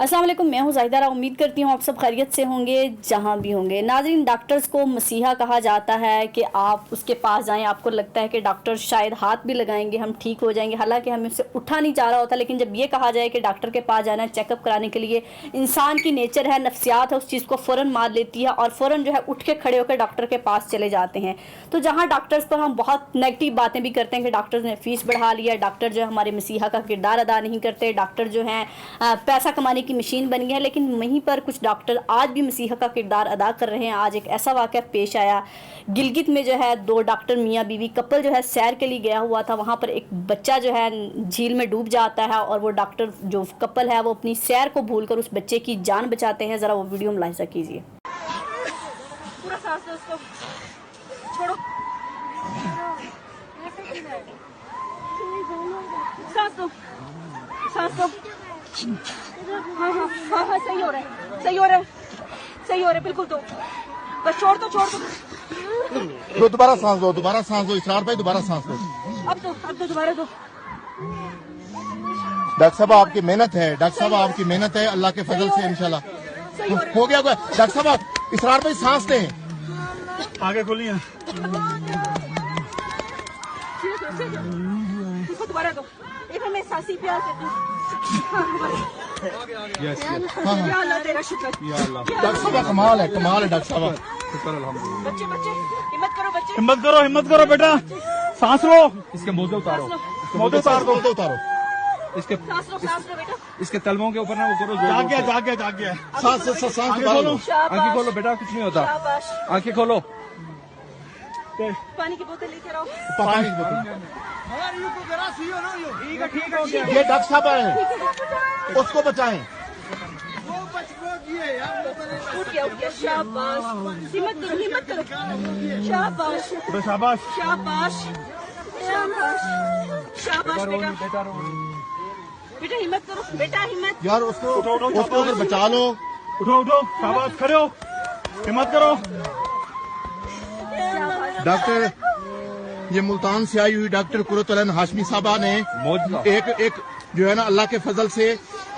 अस्सलाम वालेकुम, मैं हूँ ज़ाहिदा। उम्मीद करती हूँ आप सब खैरियत से होंगे जहाँ भी होंगे। नाज़रीन, डॉक्टर्स को मसीहा कहा जाता है कि आप उसके पास जाएं। आपको लगता है कि डॉक्टर शायद हाथ भी लगाएंगे हम ठीक हो जाएंगे, हालांकि हमें उससे उठा नहीं जा रहा होता। लेकिन जब ये कहा जाए कि डॉक्टर के पास जाना है चेकअप कराने के लिए, इंसान की नेचर है, नफ्सियात है, उस चीज़ को फ़ौरन मार लेती है और फ़ौरन जो है उठ के खड़े होकर डॉक्टर के पास चले जाते हैं। तो जहाँ डॉक्टर्स पर हम बहुत नेगेटिव बातें भी करते हैं कि डॉक्टर्स ने फ़ीस बढ़ा लिया, डॉक्टर जो है हमारे मसीहा का किरदार अदा नहीं करते, डॉक्टर जो हैं पैसा कमाने की मशीन बन गया है, लेकिन वहीं पर कुछ डॉक्टर आज भी मसीहा का किरदार अदा कर रहे हैं। आज एक ऐसा वाक़या पेश आया गिलगित में, जो है दो डॉक्टर मियाँ बीवी कपल जो है सैर के लिए गया हुआ था। वहाँ पर एक बच्चा जो है झील में डूब जाता है और वो डॉक्टर जो कपल है वो अपनी सैर को भूलकर उस बच्चे की जान बचाते हैं। ज़रा वो वीडियो मुलाहिजा कीजिए। पूरा सांस लो, उसको छोड़ो, सांस लो, सांस लो। हाँ हाँ हाँ हाँ, सही हो रहा है, सही हो रहा है, सही हो रहा है, बिल्कुल। दो बस, छोड़ दो, छोड़ दो। दोबारा सांस लो, दोबारा सांस लो इसरार भाई, दोबारा सांस लो। अब दो, दोबारा दो। डॉक्टर साहब आपकी मेहनत है, डॉक्टर साहब आपकी मेहनत है, अल्लाह के फजल से इंशाल्लाह हो गया। डॉक्टर साहब आप इसरार भाई सांस लें, आगे खोलिए। इसको दोबारा दो। एक हमें सासी प्यार से दो। या अल्लाह तेरा शुक्र। डॉक्टर साहब कमाल है, कमाल है डॉक्टर साहब। बच्चे बच्चे हिम्मत करो, बच्चे हिम्मत करो बेटा, सांस लो। इसके मोजे उतारो, मोजे उतार दो, उतारो। इसके सांस लो बेटा। इसके तलवों के ऊपर ना वो करो। जाग गया। सांस दोबारा लो। आंखें खोलो बेटा, कुछ नहीं होता। शाबाश। आंखें खोलो। पानी की बोतल लेकर आओ। पानी की बोतल। ठीक हो गया। ये डॉक्टर साहब आए, उसको बचाएं। उठ गया, शाबाश। हिम्मत करो। शाबाश शाबाश। शाबाश शाबाश बेटा। बेटा हिम्मत करो, बेटा हिम्मत। यार उसको अगर बचा लो। उठो, शाबाश, खड़े हो, हिम्मत करो। डॉक्टर, ये मुल्तान से आई हुई डॉक्टर कुरतुल हाशमी साहबा ने एक जो है ना अल्लाह के फजल से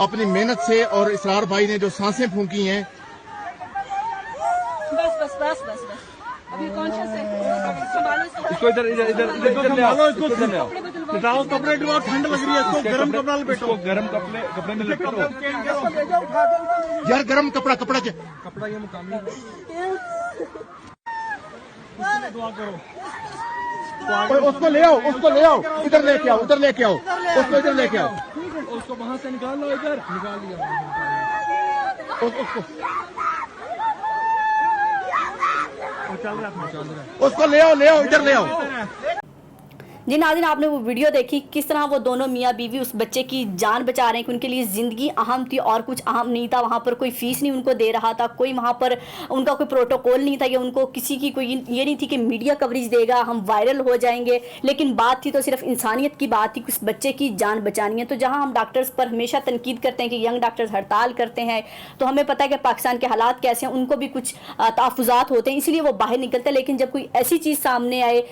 अपनी मेहनत से और इसरार भाई ने जो सांसें फूंकी हैं। बस अभी कॉन्शियस है, संभालो इसको इधर ले आओ, इसको इधर ले आओ। बताओ, कपड़े डुबाओ, ठंड लग रही है, इसको गर्म कपड़ा लपेटो। गरम कपड़े में लपेटो। यार गरम कपड़ा कपड़ा ये मुकामी दुआ करो। उसको ले आओ, इधर लेके आओ, उसको इधर लेके आओ। उसको वहां से निकाल लो, इधर निकाल लिया। उसको ले आओ, इधर ले आओ। जी नाज़रीन, आपने वो वीडियो देखी किस तरह वो दोनों मियाँ बीवी उस बच्चे की जान बचा रहे हैं कि उनके लिए ज़िंदगी अहम थी और कुछ अहम नहीं था। वहाँ पर कोई फ़ीस नहीं उनको दे रहा था, कोई वहाँ पर उनका कोई प्रोटोकॉल नहीं था, या उनको किसी की कोई ये नहीं थी कि मीडिया कवरेज देगा, हम वायरल हो जाएंगे। लेकिन बात थी तो सिर्फ इंसानियत की बात थी, उस बच्चे की जान बचानी है। तो जहाँ हम डॉक्टर्स पर हमेशा तनकीद करते हैं कि यंग डॉक्टर्स हड़ताल करते हैं, तो हमें पता है कि पाकिस्तान के हालात कैसे हैं, उनको भी कुछ तहफ़्फ़ुज़ात होते हैं, इसलिए वो बाहर निकलते हैं। लेकिन जब कोई ऐसी चीज़ सामने आए,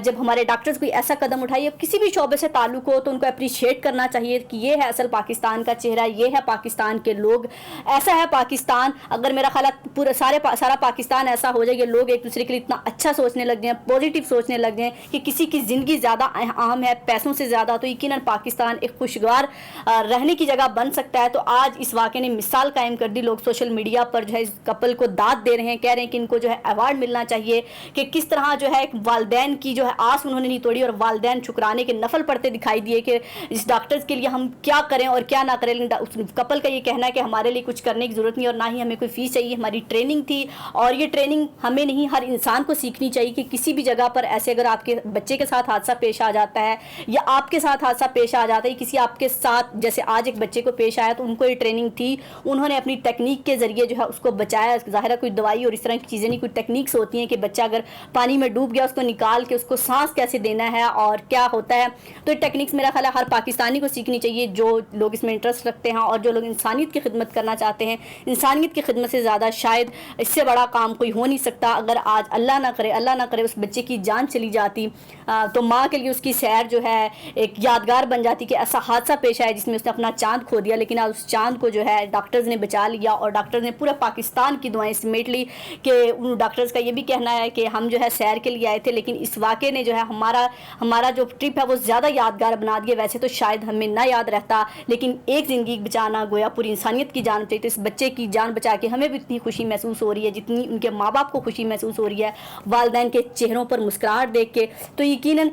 जब हमारे डॉक्टर्स कोई ऐसा कदम उठाइए, किसी भी शोबे से ताल्लुक हो, तो उनको अप्रिशिएट करना चाहिए कि ये है असल पाकिस्तान का चेहरा, ये है पाकिस्तान के लोग, ऐसा है पाकिस्तान। अगर मेरा ख्याल पूरा सारा पाकिस्तान ऐसा हो जाए, लोग एक दूसरे के लिए इतना अच्छा सोचने लग जाएं, पॉजिटिव सोचने लग जाएं कि किसी की ज़िंदगी ज़्यादा अहम है पैसों से ज़्यादा, तो यकीनन पाकिस्तान एक खुशगवार रहने की जगह बन सकता है। तो आज इस वाक़े ने मिसाल कायम कर दी। लोग सोशल मीडिया पर जो है इस कपल को दाद दे रहे हैं, कह रहे हैं कि इनको जो है अवार्ड मिलना चाहिए कि किस तरह जो है एक वालदैन की जो है आस उन्होंने नहीं तोड़ी और वालदैन ठुकराने के नफल पड़ते दिखाई दिए कि इस डॉक्टर्स के लिए हम क्या करें और क्या ना करें। लेकिन उस कपल का ये कहना है कि हमारे लिए कुछ करने की ज़रूरत नहीं और ना ही हमें कोई फ़ीस चाहिए, हमारी ट्रेनिंग थी और ये ट्रेनिंग हमें नहीं हर इंसान को सीखनी चाहिए कि किसी भी जगह पर ऐसे अगर आपके बच्चे के साथ हादसा पेश आ जाता है या आपके साथ हादसा पेश आ जाता है, किसी आपके साथ जैसे आज एक बच्चे को पेश आया, तो उनको ये ट्रेनिंग थी, उन्होंने अपनी टेक्निक के ज़रिए जो है उसको बचाया। ज़ाहिर है कोई दवाई और इस तरह की चीज़ें नहीं, कोई टेक्निक्स होती हैं कि बच्चा अगर पानी में डूब गया उसको निकाल के उसको सांस कैसे देना है اور کیا ہوتا ہے. تو یہ ٹیکنیکس میرا خیال ہے ہر پاکستانی کو سیکھنی چاہیے جو لوگ اس میں انٹرسٹ رکھتے ہیں اور جو لوگ انسانیت کی خدمت کرنا چاہتے ہیں. انسانیت کی خدمت سے زیادہ شاید اس سے بڑا کام کوئی ہو نہیں سکتا. اگر آج اللہ نہ کرے اس بچے کی جان چلی جاتی تو ماں کے لیے اس کی سیر جو ہے ایک یادگار بن جاتی کہ ایسا حادثہ پیش آیا جس میں اس نے اپنا چاند کھو دیا، لیکن آج اس چاند کو جو ہے ڈاکٹرز نے بچا لیا اور ڈاکٹرز نے پورے پاکستان کی دعائیں سمیٹ لی. کہ ڈاکٹرز کا یہ بھی کہنا ہے کہ ہم جو ہے سیر کے لیے آئے تھے لیکن اس واقعے نے جو ہے ہمارا جو ٹرپ ہے وہ زیادہ یادگار بنا دیا. ویسے تو شاید ہمیں نہ یاد رہتا لیکن ایک زندگی بچانا گویا پوری انسانیت کی جان بچائی. تو اس بچے کی جان بچا کے ہمیں بھی اتنی خوشی محسوس ہو رہی ہے جتنی ان کے ماں باپ کو خوشی محسوس ہو رہی ہے والدین کے چہروں پر مسکراہٹ دیکھ کے. تو یقیناً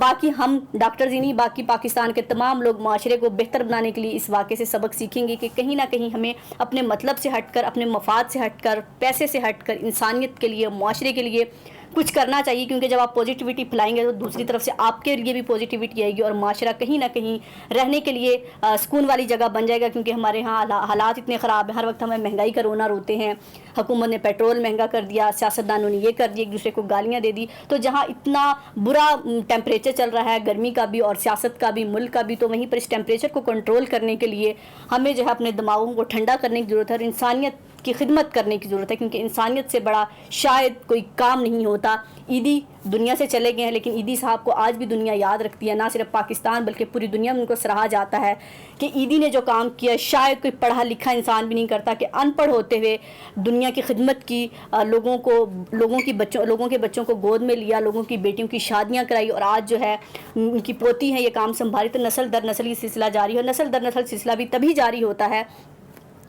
باقی ہم ڈاکٹرز ہی نہیں باقی پاکستان کے تمام لوگ معاشرے کو بہتر بنانے کے لیے اس واقعے سے سبق سیکھیں گے کہ کہیں نہ کہیں ہمیں اپنے مطلب سے ہٹ کر، اپنے مفاد سے ہٹ کر، پیسے سے ہٹ کر انسانیت کے لیے، معاشرے کے لیے کچھ کرنا چاہیے. کیونکہ جب آپ پازیٹیوٹی پھیلائیں گے تو دوسری طرف سے آپ کے لیے بھی پازیٹیوٹی آئے گی اور معاشرہ کہیں نہ کہیں رہنے کے لیے سکون والی جگہ بن جائے گا. کیونکہ ہمارے ہاں حالات اتنے خراب ہیں، ہر وقت ہمیں مہنگائی کا رونا روتے ہیں. حکومت نے پیٹرول مہنگا کر دیا، سیاستدانوں نے یہ کر دیا، ایک دوسرے کو گالیاں دے دی. تو جہاں اتنا برا ٹیمپریچر چل رہا ہے گرمی کا بھی اور سیاست کا بھی، ملک کا بھی، تو وہیں پر اس ٹیمپریچر کو کنٹرول کرنے کے لیے ہمیں جو ہے اپنے دماغوں کو ٹھنڈا کرنے کی ضرورت ہے اور انسانیت کی خدمت کرنے کی ضرورت ہے. کیونکہ انسانیت سے بڑا شاید کوئی کام نہیں ہوتا. عیدی دنیا سے چلے گئے ہیں لیکن عیدی صاحب کو آج بھی دنیا یاد رکھتی ہے. نہ صرف پاکستان بلکہ پوری دنیا میں ان کو سراہا جاتا ہے کہ عیدی نے جو کام کیا شاید کوئی پڑھا لکھا انسان بھی نہیں کرتا. کہ ان پڑھ ہوتے ہوئے دنیا کی خدمت کی، لوگوں کے بچوں کو گود میں لیا، لوگوں کی بیٹیوں کی شادیاں کرائی اور آج جو ہے ان کی پوتی ہیں یہ کام سنبھالی. تو نسل در نسل یہ سلسلہ جاری ہے اور نسل در نسل سلسلہ بھی تبھی جاری ہوتا ہے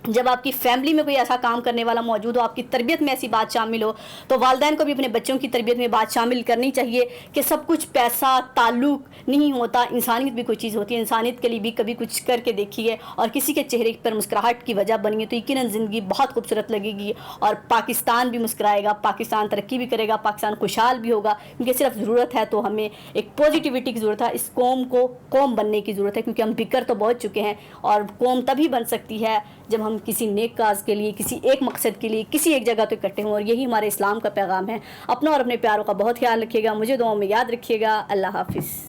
جب آپ کی فیملی میں کوئی ایسا کام کرنے والا موجود ہو، آپ کی تربیت میں ایسی بات شامل ہو. تو والدین کو بھی اپنے بچوں کی تربیت میں بات شامل کرنی چاہیے کہ سب کچھ پیسہ تعلق نہیں ہوتا، انسانیت بھی کوئی چیز ہوتی ہے. انسانیت کے لیے بھی کبھی کچھ کر کے دیکھیے اور کسی کے چہرے پر مسکراہٹ کی وجہ بنیے تو یقیناً زندگی بہت خوبصورت لگے گی اور پاکستان بھی مسکرائے گا، پاکستان ترقی بھی کرے گا، پاکستان خوشحال بھی ہوگا. کیونکہ صرف ضرورت ہے تو ہمیں ایک پازیٹیوٹی کی ضرورت ہے. اس قوم کو قوم بننے کی ضرورت ہے کیونکہ ہم بکر تو بہت چکے ہیں اور قوم تبھی بن سکتی ہے جب ہم کسی نیک کاز کے لیے، کسی ایک مقصد کے لیے، کسی ایک جگہ تو اکٹھے ہوں. اور یہی ہمارے اسلام کا پیغام ہے. اپنا اور اپنے پیاروں کا بہت خیال رکھیے گا، مجھے دعاؤں میں یاد رکھیے گا. اللہ حافظ.